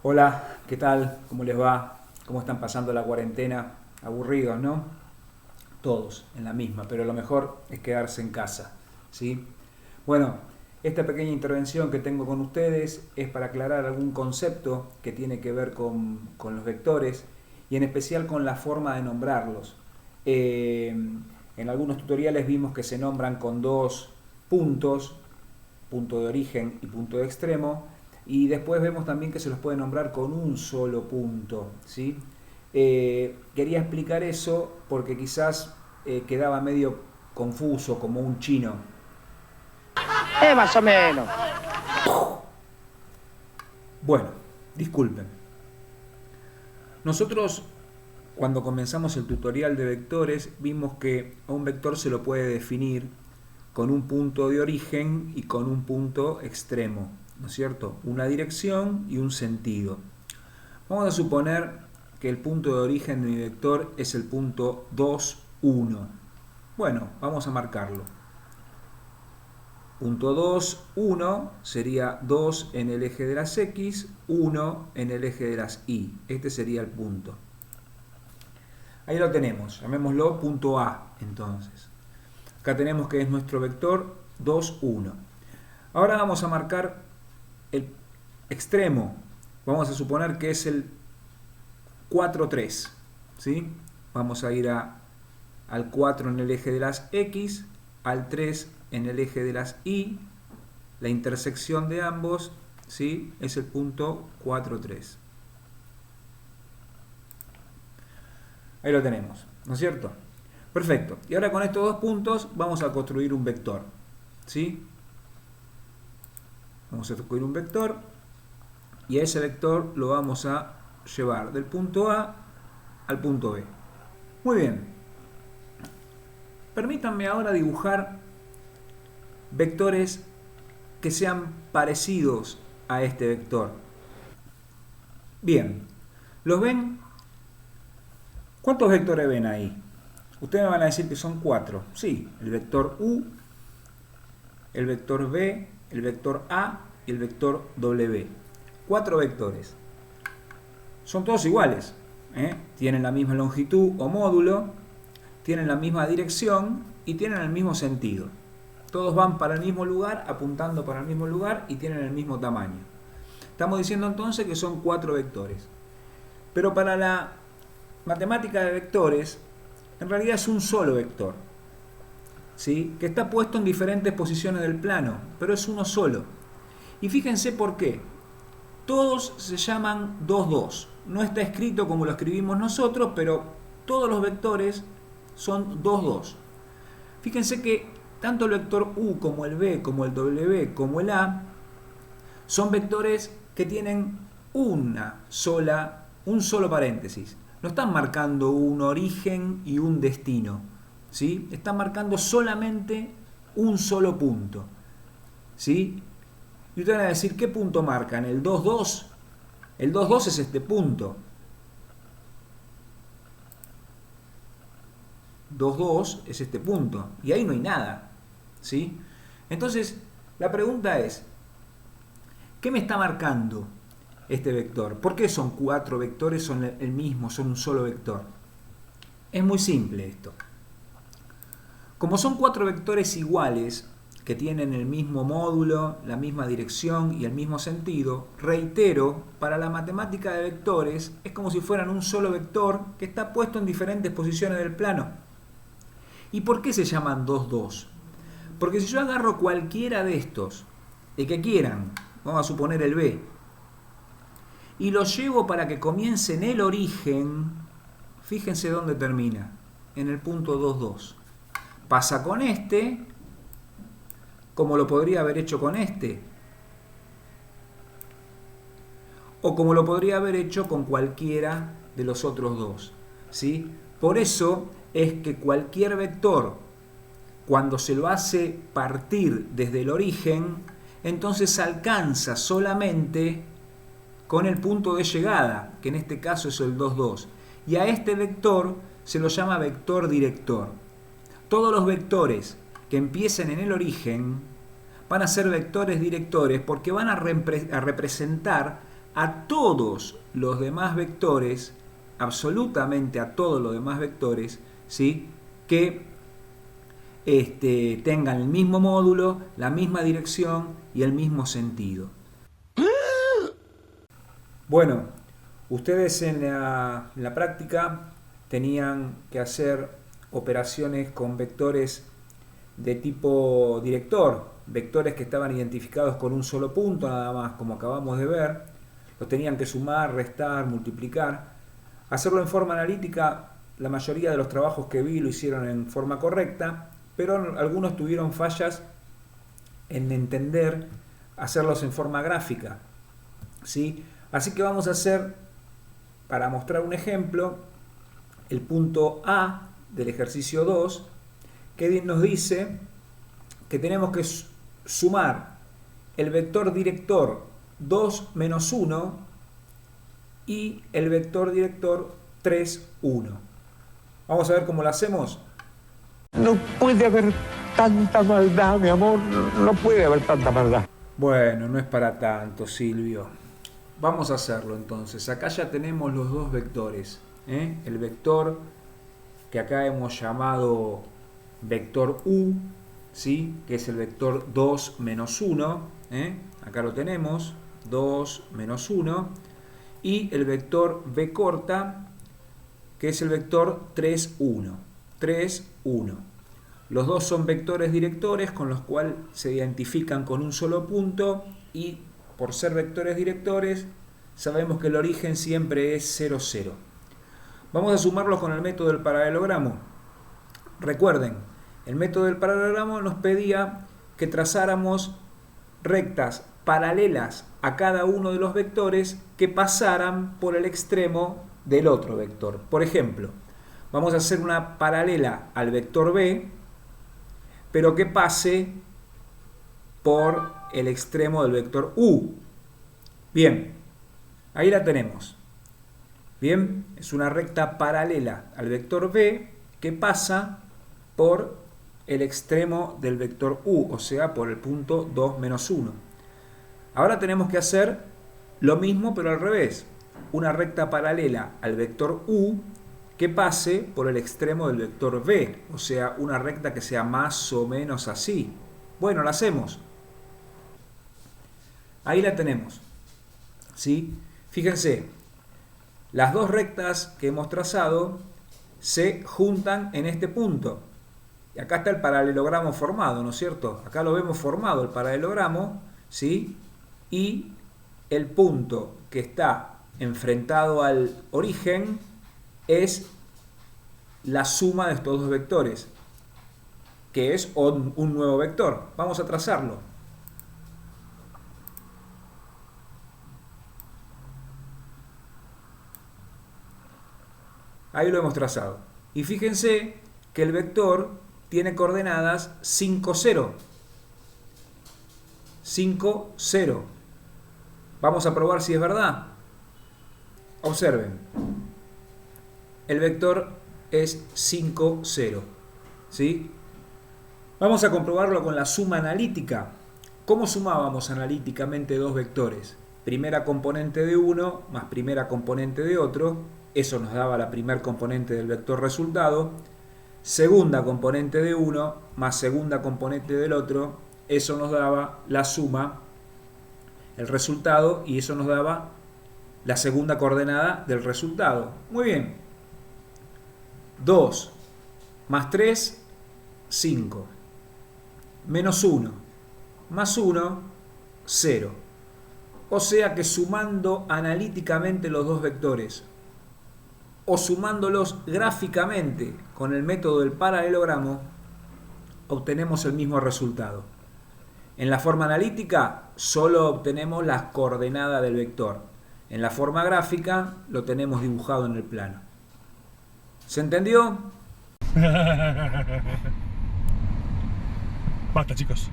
Hola, ¿qué tal? ¿Cómo les va? ¿Cómo están pasando la cuarentena? Aburridos, ¿no? Todos en la misma, pero lo mejor es quedarse en casa, ¿sí? Bueno, esta pequeña intervención que tengo con ustedes es para aclarar algún concepto que tiene que ver con los vectores y en especial con la forma de nombrarlos. En algunos tutoriales vimos que se nombran con dos puntos, punto de origen y punto de extremo, y después vemos también que se los puede nombrar con un solo punto, ¿sí? Quería explicar eso porque quizás quedaba medio confuso, como un chino. Más o menos. Bueno, disculpen. Nosotros cuando comenzamos el tutorial de vectores vimos que a un vector se lo puede definir con un punto de origen y con un punto extremo, ¿no es cierto? Una dirección y un sentido. Vamos a suponer que el punto de origen de mi vector es el punto 2, 1. Bueno, vamos a marcarlo. Punto 2, 1 sería 2 en el eje de las X, 1 en el eje de las Y. Este sería el punto. Ahí lo tenemos, llamémoslo punto A entonces. Acá tenemos que es nuestro vector 2, 1. Ahora vamos a marcar el extremo. Vamos a suponer que es el 4, 3. ¿Sí? Vamos a ir al 4 en el eje de las X, al 3 en el eje de las Y. La intersección de ambos, ¿sí?, es el punto 4, 3. Ahí lo tenemos, ¿no es cierto? Perfecto. Y ahora con estos dos puntos vamos a construir un vector. ¿Sí? Vamos a construir un vector y a ese vector lo vamos a llevar del punto A al punto B. Muy bien. Permítanme ahora dibujar vectores que sean parecidos a este vector. Bien. ¿Los ven? ¿Cuántos vectores ven ahí? Ustedes me van a decir que son 4. Sí, el vector U, el vector B, el vector A y el vector W. 4 vectores. Son todos iguales. Tienen la misma longitud o módulo, tienen la misma dirección y tienen el mismo sentido. Todos van para el mismo lugar, apuntando para el mismo lugar y tienen el mismo tamaño. Estamos diciendo entonces que son 4 vectores. Pero para la matemática de vectores, en realidad es un solo vector, ¿sí?, que está puesto en diferentes posiciones del plano, pero es uno solo. Y fíjense por qué. Todos se llaman 2, 2. No está escrito como lo escribimos nosotros, pero todos los vectores son 2, 2. Fíjense que tanto el vector U como el B, como el W, como el A, son vectores que tienen un solo paréntesis. No están marcando un origen y un destino, ¿sí? Están marcando solamente un solo punto, ¿sí? Y ustedes van a decir, ¿qué punto marcan? ¿El 2, 2? El 2, 2 es este punto. 2, 2 es este punto. Y ahí no hay nada, ¿sí? Entonces, la pregunta es, ¿qué me está marcando este vector? ¿Por qué son 4 vectores, son el mismo, son un solo vector? Es muy simple esto. Como son 4 vectores iguales, que tienen el mismo módulo, la misma dirección y el mismo sentido, reitero, para la matemática de vectores es como si fueran un solo vector que está puesto en diferentes posiciones del plano. ¿Y por qué se llaman 2, 2? Porque si yo agarro cualquiera de estos, el que quieran, vamos a suponer el B, y lo llevo para que comience en el origen, fíjense dónde termina, en el punto 2, 2. Pasa con este, como lo podría haber hecho con este, o como lo podría haber hecho con cualquiera de los otros dos, ¿sí? Por eso es que cualquier vector, cuando se lo hace partir desde el origen, entonces alcanza solamente con el punto de llegada, que en este caso es el 2, 2. Y a este vector se lo llama vector director. Todos los vectores que empiecen en el origen van a ser vectores directores porque van a representar a todos los demás vectores, absolutamente a todos los demás vectores, ¿sí? Que tengan el mismo módulo, la misma dirección y el mismo sentido. Bueno, ustedes en la práctica tenían que hacer operaciones con vectores de tipo director, vectores que estaban identificados con un solo punto nada más, como acabamos de ver. Los tenían que sumar, restar, multiplicar. Hacerlo en forma analítica, la mayoría de los trabajos que vi lo hicieron en forma correcta, pero algunos tuvieron fallas en entender hacerlos en forma gráfica, ¿sí? Así que vamos a hacer, para mostrar un ejemplo, el punto A del ejercicio 2, que nos dice que tenemos que sumar el vector director 2 menos 1 y el vector director 3, 1. Vamos a ver cómo lo hacemos. No puede haber tanta maldad, mi amor. No puede haber tanta maldad. Bueno, no es para tanto, Silvio. Vamos a hacerlo entonces. Acá ya tenemos los dos vectores, ¿eh? El vector que acá hemos llamado vector U, ¿sí? Que es el vector 2 menos 1, ¿eh? Acá lo tenemos, 2 menos 1. Y el vector B corta, que es el vector 3, 1. 3, 1. Los dos son vectores directores con los cuales se identifican con un solo punto, y por ser vectores directores sabemos que el origen siempre es 0, 0. Vamos a sumarlos con el método del paralelogramo. Recuerden, el método del paralelogramo nos pedía que trazáramos rectas paralelas a cada uno de los vectores que pasaran por el extremo del otro vector. Por ejemplo, vamos a hacer una paralela al vector B, pero que pase por el extremo del vector U. Bien, ahí la tenemos. Bien, es una recta paralela al vector B que pasa por el extremo del vector U, o sea, por el punto 2 menos 1. Ahora tenemos que hacer lo mismo, pero al revés. Una recta paralela al vector U que pase por el extremo del vector B, o sea, una recta que sea más o menos así. Bueno, la hacemos. Ahí la tenemos, ¿sí? Fíjense, las dos rectas que hemos trazado se juntan en este punto. Y acá está el paralelogramo formado, ¿no es cierto? Acá lo vemos formado el paralelogramo, ¿sí? Y el punto que está enfrentado al origen es la suma de estos dos vectores, que es un nuevo vector. Vamos a trazarlo. Ahí lo hemos trazado. Y fíjense que el vector tiene coordenadas 5, 0. 5, 0. Vamos a probar si es verdad. Observen. El vector es 5, 0. ¿Sí? Vamos a comprobarlo con la suma analítica. ¿Cómo sumábamos analíticamente dos vectores? Primera componente de uno más primera componente de otro. Eso nos daba la primera componente del vector resultado. Segunda componente de uno más segunda componente del otro. Eso nos daba la suma, el resultado, y eso nos daba la segunda coordenada del resultado. Muy bien. 2 más 3, 5. Menos 1 más 1, 0. O sea que sumando analíticamente los dos vectores o sumándolos gráficamente con el método del paralelogramo, obtenemos el mismo resultado. En la forma analítica solo obtenemos las coordenadas del vector. En la forma gráfica lo tenemos dibujado en el plano. ¿Se entendió? Basta, chicos.